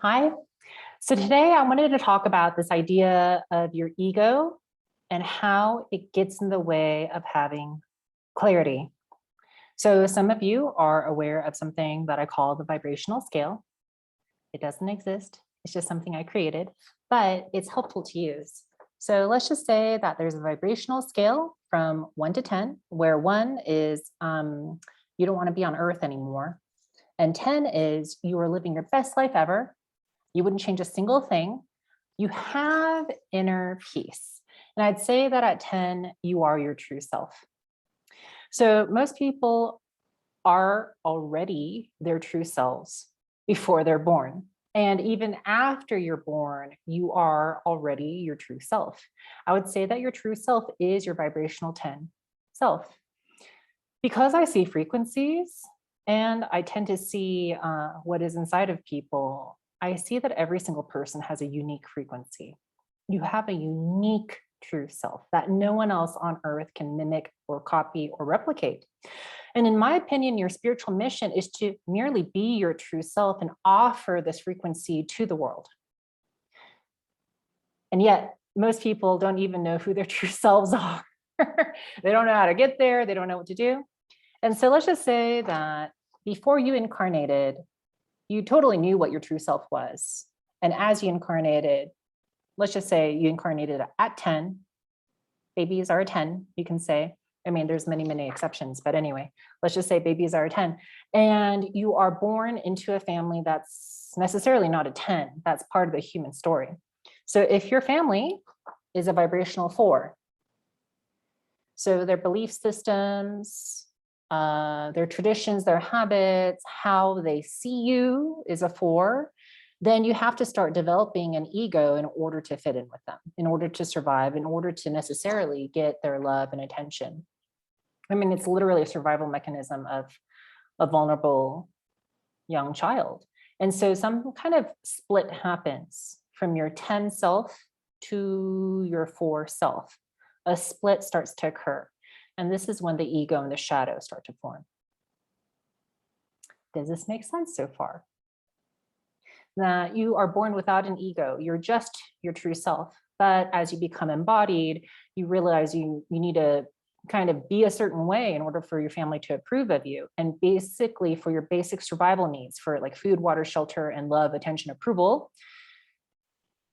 Hi. So today I wanted to talk about this idea of your ego and how it gets in the way of having clarity. So some of you are aware of something that I call the vibrational scale. It doesn't exist. It's just something I created, but it's helpful to use. So let's just say that there's a vibrational scale from 1 to 10, where 1 is you don't want to be on earth anymore. And 10 is you are living your best life ever. You wouldn't change a single thing. You have inner peace. And I'd say that at 10, you are your true self. So most people are already their true selves before they're born. And even after you're born, you are already your true self. I would say that your true self is your vibrational 10 self. Because I see frequencies and I tend to see what is inside of people, I see that every single person has a unique frequency. You have a unique true self that no one else on earth can mimic or copy or replicate. And in my opinion, your spiritual mission is to merely be your true self and offer this frequency to the world. And yet, most people don't even know who their true selves are. They don't know how to get there. They don't know what to do. And so let's just say that before you incarnated, you totally knew what your true self was. And as you incarnated, let's just say you incarnated at 10, babies are a 10, you can say. I mean, there's many, many exceptions, but anyway, let's just say babies are a 10. And you are born into a family that's necessarily not a 10. That's part of the human story. So if your family is a vibrational 4, so their belief systems, their traditions, their habits, how they see you is a 4, then you have to start developing an ego in order to fit in with them, in order to survive, in order to necessarily get their love and attention. I mean, it's literally a survival mechanism of a vulnerable young child. And so some kind of split happens from your 10 self to your 4 self. A split starts to occur. And this is when the ego and the shadow start to form. Does this make sense so far? That you are born without an ego. You're just your true self. But as you become embodied, you realize you need to kind of be a certain way in order for your family to approve of you. And basically for your basic survival needs, for like food, water, shelter, and love, attention, approval,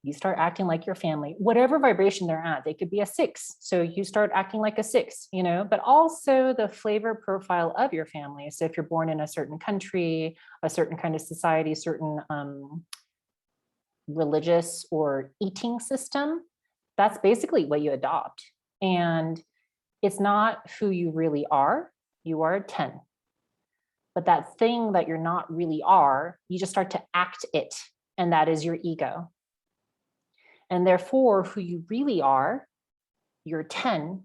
you start acting like your family, whatever vibration they're at. They could be a 6. So you start acting like a 6, but also the flavor profile of your family. So if you're born in a certain country, a certain kind of society, certain religious or eating system, that's basically what you adopt. And it's not who you really are. You are a 10. But that thing that you're not really are, you just start to act it. And that is your ego. And therefore, who you really are, your 10,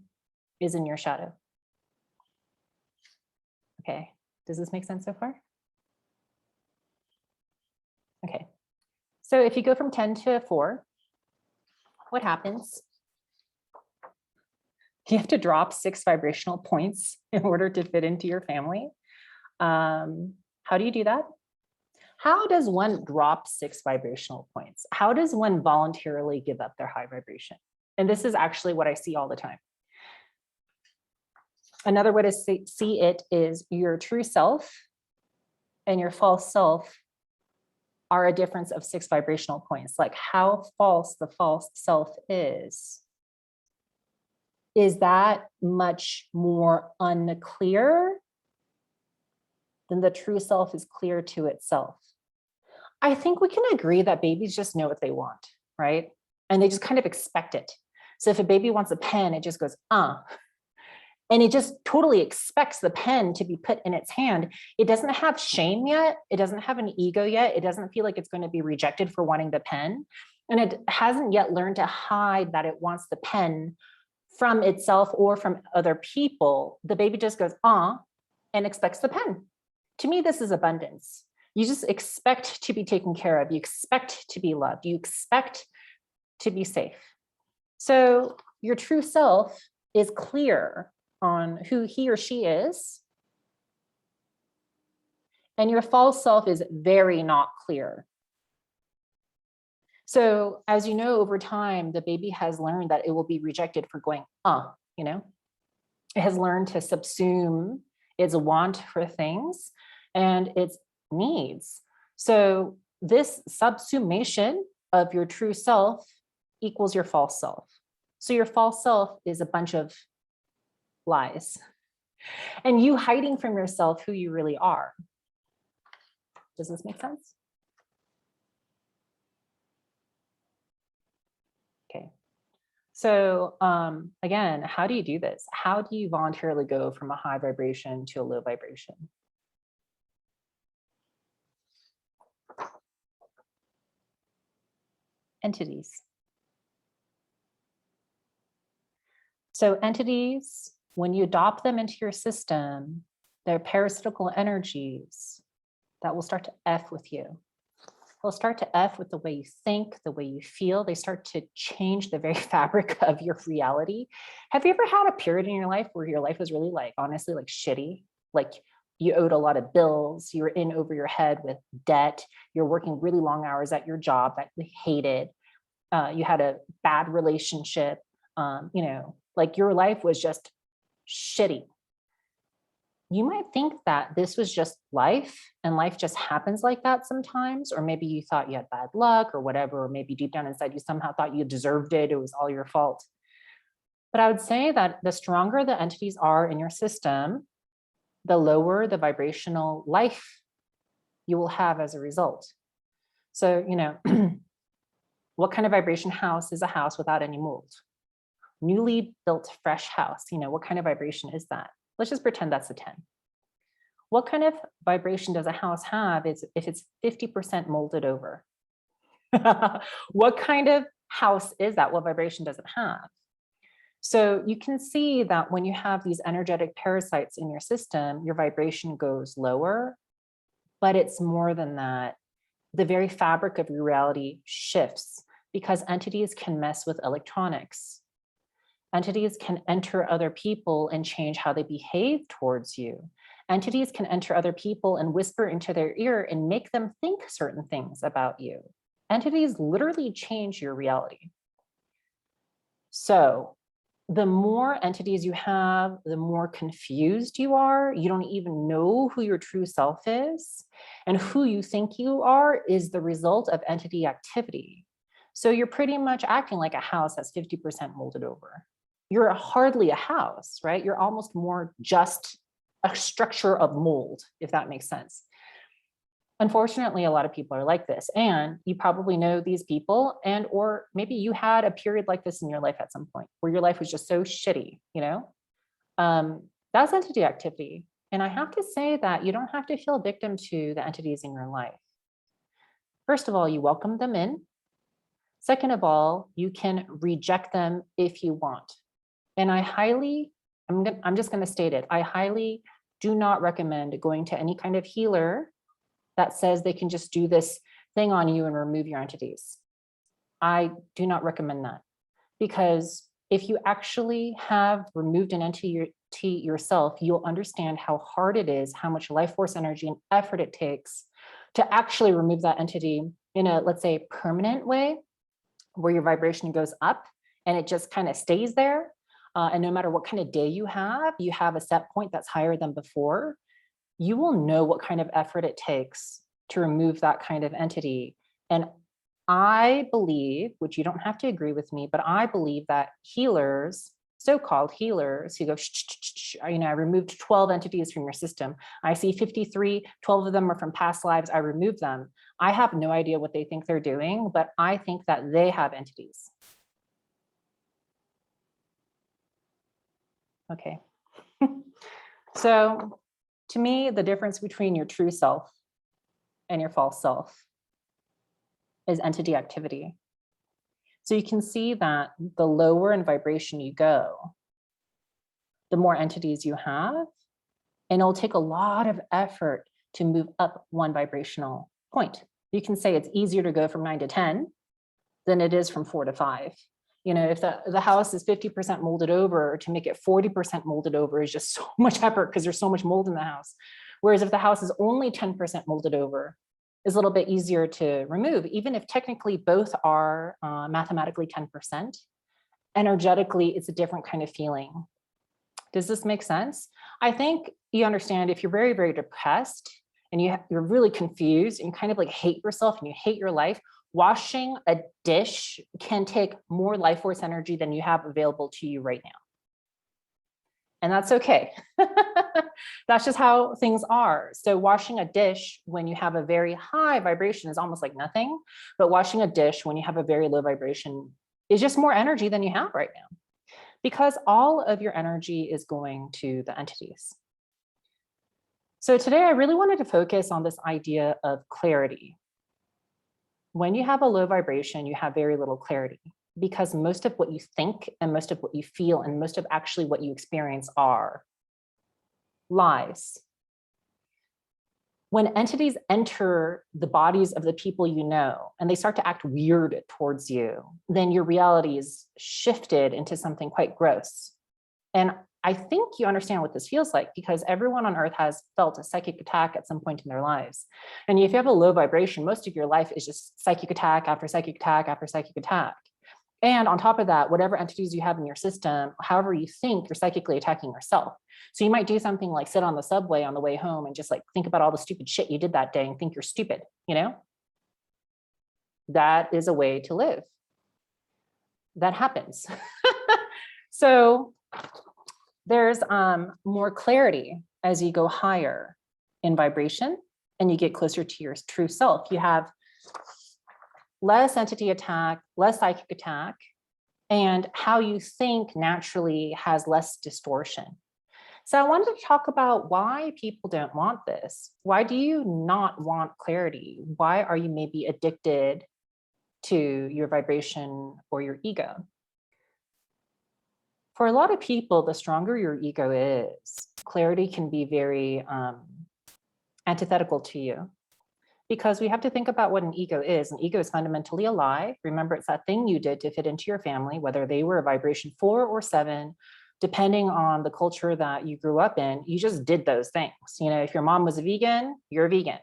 is in your shadow. Okay, does this make sense so far? Okay, so if you go from 10 to 4, what happens? You have to drop 6 vibrational points in order to fit into your family. How do you do that? How does one drop 6 vibrational points? How does one voluntarily give up their high vibration? And this is actually what I see all the time. Another way to see it is your true self and your false self are a difference of 6 vibrational points. Like how false the false self is that much more unclear than the true self is clear to itself. I think we can agree that babies just know what they want, right? And they just kind of expect it. So if a baby wants a pen, it just goes, and it just totally expects the pen to be put in its hand. It doesn't have shame yet. It doesn't have an ego yet. It doesn't feel like it's going to be rejected for wanting the pen. And it hasn't yet learned to hide that it wants the pen from itself or from other people. The baby just goes, and expects the pen. To me, this is abundance. You just expect to be taken care of. You expect to be loved. You expect to be safe. So your true self is clear on who he or she is. And your false self is very not clear So as you know, over time, the baby has learned that it will be rejected for going, you know, it has learned to subsume its want for things and its needs. So this subsumation of your true self equals your false self. So your false self is a bunch of lies and you hiding from yourself who you really are. Does this make sense? Okay. So again, how do you do this? How do you voluntarily go from a high vibration to a low vibration? Entities. So entities, when you adopt them into your system, they're parasitical energies that will start to F with you. They'll start to F with the way you think, the way you feel. They start to change the very fabric of your reality. Have you ever had a period in your life where your life was really like, honestly, like shitty? Like you owed a lot of bills, you were in over your head with debt, you're working really long hours at your job that you hated, you had a bad relationship, you know, like your life was just shitty. You might think that this was just life and life just happens like that sometimes, or maybe you thought you had bad luck or whatever, or maybe deep down inside you somehow thought you deserved it, it was all your fault. But I would say that the stronger the entities are in your system, the lower the vibrational life you will have as a result. So, you know, what kind of vibration house is a house without any mold? Newly built fresh house, you know, what kind of vibration is that? Let's just pretend that's a 10. What kind of vibration does a house have if it's 50% molded over? What kind of house is that? What vibration does it have? So you can see that when you have these energetic parasites in your system, your vibration goes lower, but it's more than that. The very fabric of your reality shifts because entities can mess with electronics. Entities can enter other people and change how they behave towards you. Entities can enter other people and whisper into their ear and make them think certain things about you. Entities literally change your reality. So the more entities you have, the more confused you are. You don't even know who your true self is. And who you think you are is the result of entity activity. So you're pretty much acting like a house that's 50% molded over. You're hardly a house, right? You're almost more just a structure of mold, if that makes sense. Unfortunately, a lot of people are like this, and you probably know these people, and or maybe you had a period like this in your life at some point where your life was just so shitty, you know? That's entity activity. And I have to say that you don't have to feel victim to the entities in your life. First of all, you welcome them in. Second of all, you can reject them if you want. And I'm just going to state it, I highly do not recommend going to any kind of healer that says they can just do this thing on you and remove your entities. I do not recommend that, because if you actually have removed an entity yourself, you'll understand how hard it is, how much life force energy and effort it takes to actually remove that entity in a, let's say, permanent way, where your vibration goes up and it just kind of stays there. And no matter what kind of day you have a set point that's higher than before. You will know what kind of effort it takes to remove that kind of entity. And I believe, which you don't have to agree with me, but I believe that healers, so-called healers who go, you know, I removed 12 entities from your system. I see 53, 12 of them are from past lives. I removed them. I have no idea what they think they're doing, but I think that they have entities. Okay. So to me, the difference between your true self and your false self is entity activity. So you can see that the lower in vibration you go, the more entities you have, and it'll take a lot of effort to move up one vibrational point. You can say it's easier to go from 9 to 10 than it is from 4 to 5. You know, if the house is 50% molded over, to make it 40% molded over is just so much effort because there's so much mold in the house. Whereas if the house is only 10% molded over, is a little bit easier to remove, even if technically both are mathematically 10%. Energetically, it's a different kind of feeling. Does this make sense? I think you understand if you're very, very depressed and you're really confused and you kind of like hate yourself and you hate your life, washing a dish can take more life force energy than you have available to you right now. And that's okay. That's just how things are. So washing a dish when you have a very high vibration is almost like nothing, but washing a dish when you have a very low vibration is just more energy than you have right now, because all of your energy is going to the entities. So today I really wanted to focus on this idea of clarity. When you have a low vibration, you have very little clarity, because most of what you think and most of what you feel and most of actually what you experience are lies. When entities enter the bodies of the people you know and they start to act weird towards you, then your reality is shifted into something quite gross. And I think you understand what this feels like, because everyone on earth has felt a psychic attack at some point in their lives. And if you have a low vibration, most of your life is just psychic attack after psychic attack after psychic attack. And on top of that, whatever entities you have in your system, however you think, you're psychically attacking yourself. So you might do something like sit on the subway on the way home and just like think about all the stupid shit you did that day and think you're stupid, you know? That is a way to live. That happens. So there's more clarity as you go higher in vibration and you get closer to your true self. You have less entity attack, less psychic attack, and how you think naturally has less distortion. So I wanted to talk about why people don't want this. Why do you not want clarity? Why are you maybe addicted to your vibration or your ego? For a lot of people, the stronger your ego is, clarity can be very antithetical to you. Because we have to think about what an ego is. An ego is fundamentally a lie. Remember, it's that thing you did to fit into your family, whether they were a vibration 4 or 7, depending on the culture that you grew up in, you just did those things. You know, if your mom was a vegan, you're a vegan.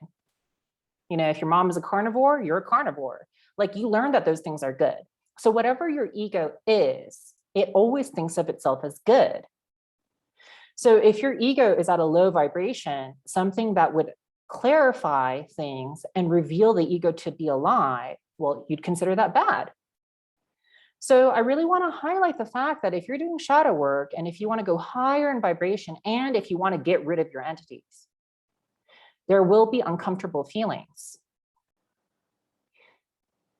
You know, if your mom is a carnivore, you're a carnivore. Like, you learned that those things are good. So whatever your ego is, it always thinks of itself as good. So if your ego is at a low vibration, something that would clarify things and reveal the ego to be a lie, well, you'd consider that bad. So I really want to highlight the fact that if you're doing shadow work and if you want to go higher in vibration and if you want to get rid of your entities, there will be uncomfortable feelings.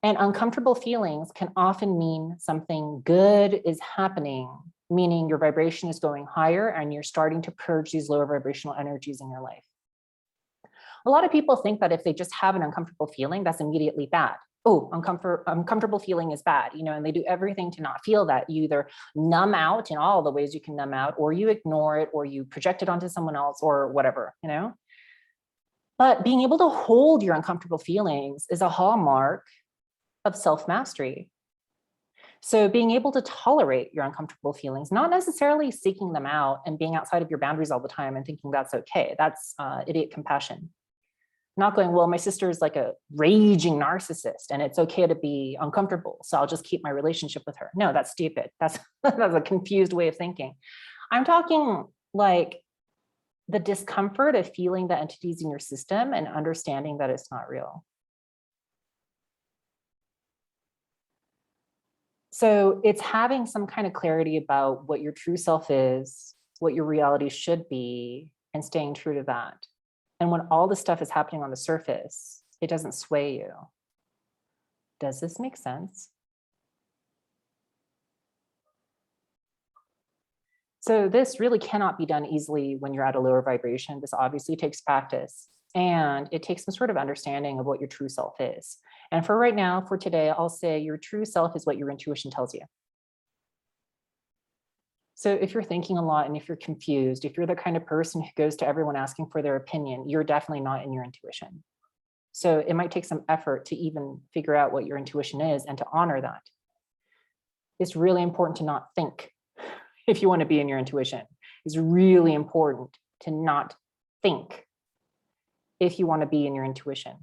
And uncomfortable feelings can often mean something good is happening, meaning your vibration is going higher and you're starting to purge these lower vibrational energies in your life. A lot of people think that if they just have an uncomfortable feeling, that's immediately bad. Oh, uncomfortable feeling is bad, you know, and they do everything to not feel that. You either numb out in all the ways you can numb out, or you ignore it, or you project it onto someone else, or whatever, you know. But being able to hold your uncomfortable feelings is a hallmark of self-mastery. So being able to tolerate your uncomfortable feelings, not necessarily seeking them out and being outside of your boundaries all the time and thinking that's okay. That's idiot compassion. Not going, well, my sister is like a raging narcissist and it's okay to be uncomfortable, so I'll just keep my relationship with her. No, that's stupid. That's a confused way of thinking. I'm talking like the discomfort of feeling the entities in your system and understanding that it's not real. So it's having some kind of clarity about what your true self is, what your reality should be, and staying true to that. And when all this stuff is happening on the surface, it doesn't sway you. Does this make sense? So this really cannot be done easily when you're at a lower vibration. This obviously takes practice, and it takes some sort of understanding of what your true self is. And for right now, for today, I'll say your true self is what your intuition tells you. So if you're thinking a lot and if you're confused, if you're the kind of person who goes to everyone asking for their opinion, you're definitely not in your intuition. So it might take some effort to even figure out what your intuition is and to honor that. It's really important to not think if you want to be in your intuition. It's really important to not think if you want to be in your intuition.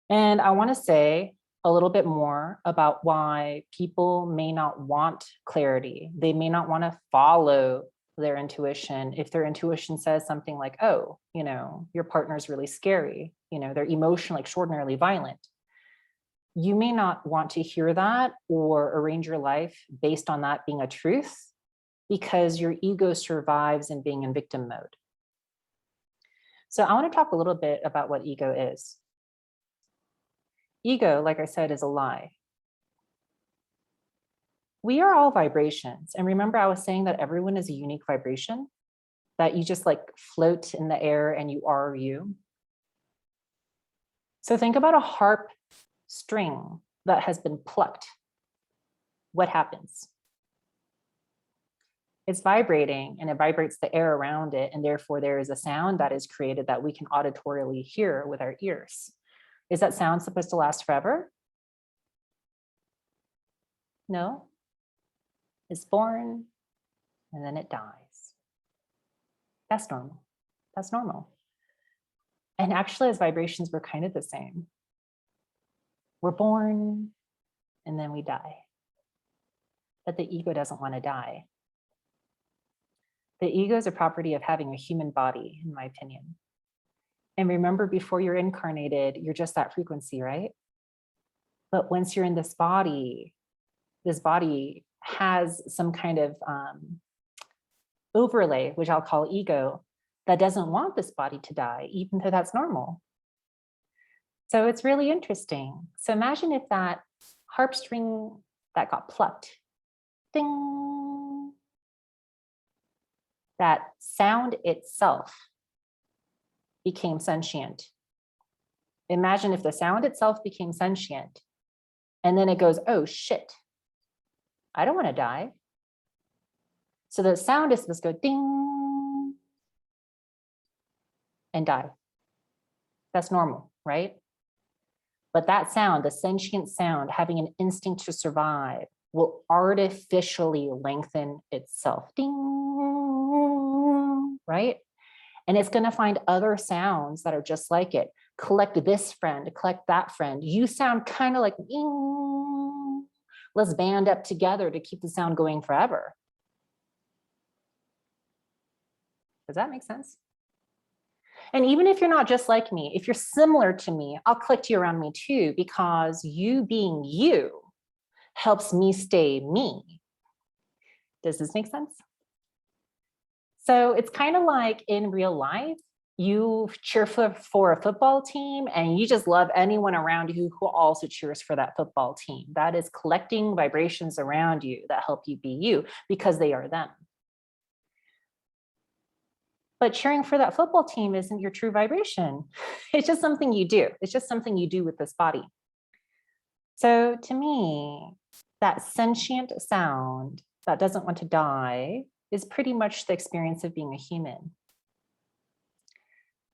And I want to say a little bit more about why people may not want clarity. They may not want to follow their intuition. If their intuition says something like, oh, your partner's really scary, they're emotionally extraordinarily violent. You may not want to hear that or arrange your life based on that being a truth, because your ego survives in being in victim mode. So I want to talk a little bit about what ego is. Ego, like I said, is a lie. We are all vibrations. And remember, I was saying that everyone is a unique vibration, that you just like float in the air and you are you. So think about a harp string that has been plucked. What happens? It's vibrating and it vibrates the air around it. And therefore there is a sound that is created that we can auditorily hear with our ears. Is that sound supposed to last forever? No. It's born and then it dies. That's normal. That's normal. And actually, as vibrations, we're kind of the same. We're born and then we die. But the ego doesn't want to die. The ego is a property of having a human body, in my opinion. And remember, before you're incarnated, you're just that frequency, right? But once you're in this body has some kind of overlay, which I'll call ego, that doesn't want this body to die, even though that's normal. So it's really interesting. So imagine if that harp string that got plucked, ding, that sound itself became sentient. Imagine if the sound itself became sentient, and then it goes, oh shit, I don't want to die. So the sound is supposed to go ding and die. That's normal, right? But that sound, the sentient sound, having an instinct to survive, will artificially lengthen itself. Ding, right? And it's going to find other sounds that are just like it. Collect this friend, collect that friend. You sound kind of like, ding. Let's band up together to keep the sound going forever. Does that make sense? And even if you're not just like me, if you're similar to me, I'll collect you around me too, because you being you helps me stay me. Does this make sense? So it's kind of like in real life, you cheer for a football team and you just love anyone around you who also cheers for that football team. That is collecting vibrations around you that help you be you because they are them. But cheering for that football team isn't your true vibration. It's just something you do. It's just something you do with this body. So to me, that sentient sound that doesn't want to die is pretty much the experience of being a human.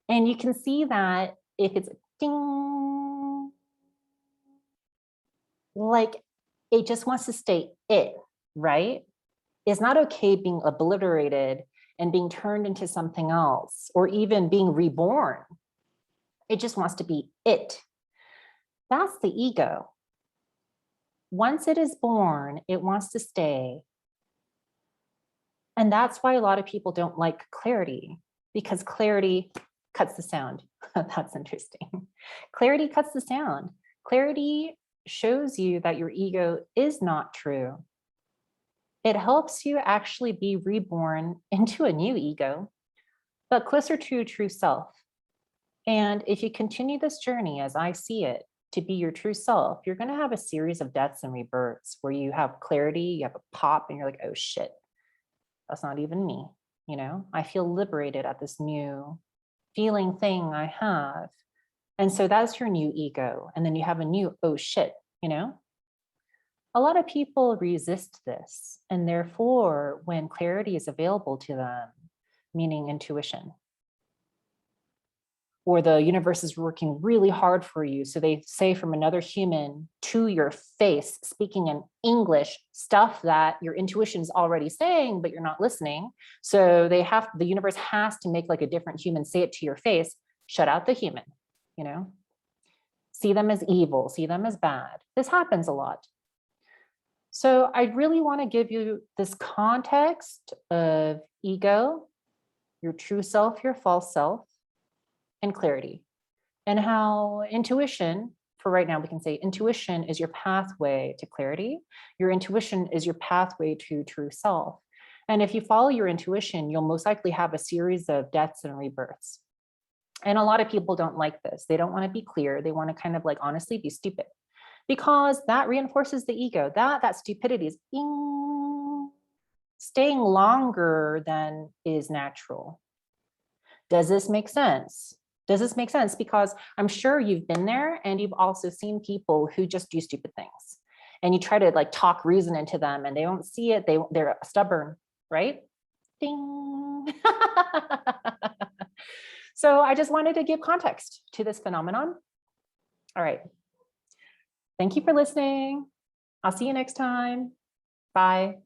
And you can see that if it's ding, like it just wants to stay it, right? It's not okay being obliterated and being turned into something else, or even being reborn. It just wants to be it. That's the ego. Once it is born, it wants to stay. And that's why a lot of people don't like clarity, because clarity cuts the sound. That's interesting. Clarity cuts the sound. Clarity shows you that your ego is not true. It helps you actually be reborn into a new ego, but closer to your true self. And if you continue this journey, as I see it, to be your true self, you're going to have a series of deaths and rebirths where you have clarity, you have a pop, and you're like, oh shit, that's not even me. I feel liberated at this new feeling thing I have. And so that's your new ego. And then you have a new, oh shit, A lot of people resist this, and therefore, when clarity is available to them, meaning intuition, or the universe is working really hard for you, so they say from another human to your face, speaking in English, stuff that your intuition is already saying, but you're not listening. So the universe has to make like a different human say it to your face, shut out the human, see them as evil, see them as bad. This happens a lot. So I really want to give you this context of ego, your true self, your false self, and clarity, and how intuition, for right now, we can say intuition is your pathway to clarity. Your intuition is your pathway to true self. And if you follow your intuition, you'll most likely have a series of deaths and rebirths. And a lot of people don't like this. They don't want to be clear. They want to kind of like honestly be stupid, because that reinforces the ego. That stupidity is staying longer than is natural. Does this make sense? Does this make sense? Because I'm sure you've been there, and you've also seen people who just do stupid things, and you try to like talk reason into them and they don't see it. They're stubborn, right? Ding. So I just wanted to give context to this phenomenon. All right. Thank you for listening. I'll see you next time. Bye.